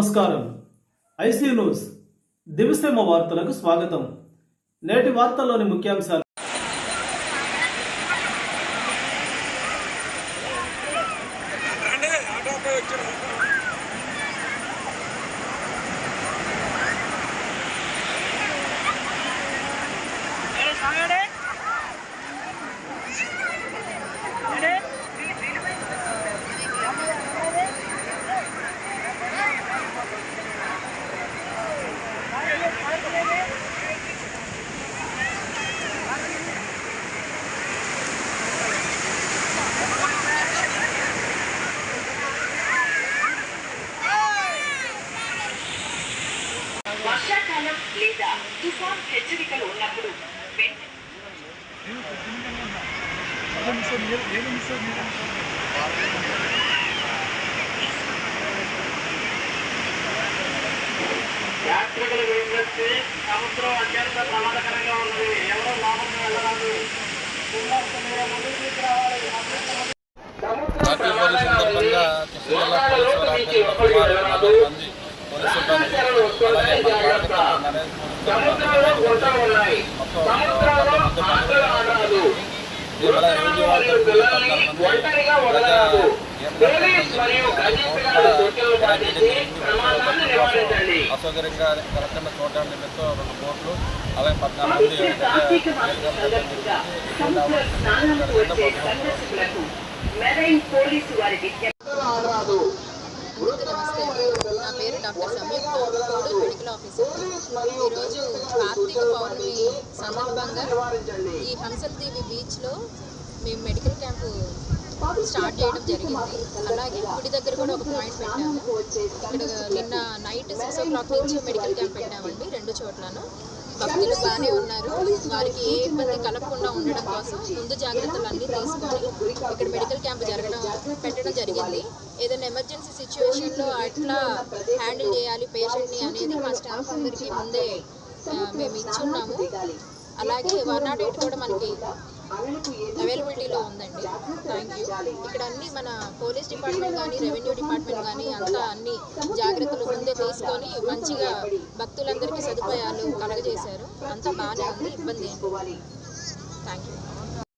నమస్కారం. IC news దివిసేమ వార్తలకు స్వాగతం. నేటి వార్తల్లోని ముఖ్యాంశాలు. వర్షాకాలం లేదా తుఫాన్ హెచ్చరికలు ఉన్నప్పుడు యాత్రికులు వెళ్ళొచ్చి సముద్రం అత్యంత ప్రమాదకరంగా ఉన్నది. ఎవరో లాభంగా వెళ్ళరాదు. అసౌకర్యంగా కరెక్ట్గా చూడడం నిమిత్తం 2 బోట్లు అలాగే 14 నా పేరు డాక్టర్ సంయుక్త, కోడూరు మెడికల్ ఆఫీసర్. ఈరోజు కార్తీక పౌర్ణమి సందర్భంగా ఈ హంసల్ దీవి బీచ్లో మేము మెడికల్ క్యాంపు స్టార్ట్ చేయడం జరిగింది. అలాగే గుడి దగ్గర కూడా ఒక పాయింట్ పెట్టాము. ఇక్కడ నిన్న నైట్ 6 o'clock నుంచి మెడికల్ క్యాంప్ పెట్టామండి 2 చోట్లను. భక్తులు బాగానే ఉన్నారు. వారికి ఏ ఇబ్బంది కలగకుండా ఉండడం కోసం ముందు జాగ్రత్తలు అన్నీ తీసుకొని ఇక్కడ మెడికల్ క్యాంప్ పెట్టడం జరిగింది. ఏదైనా ఎమర్జెన్సీ సిచ్యువేషన్లో అట్లా హ్యాండిల్ చేయాలి పేషెంట్ని అనేది మా స్టాఫ్ అందరికీ ముందే మేము ఇచ్చున్నాము. అలాగే 108 కూడా మనకి అవైలబిలిటీలో ఉందండి. Thank you. ఇక్కడ అన్నీ మన పోలీస్ డిపార్ట్మెంట్ కానీ రెవెన్యూ డిపార్ట్మెంట్ కానీ అంతా అన్ని జాగ్రత్తలు ముందే తీసుకొని మంచిగా భక్తులందరికీ సదుపాయాలు కలగజేశారు. అంతా బాగానే ఉంది, ఇబ్బంది ఏంటి. Thank you.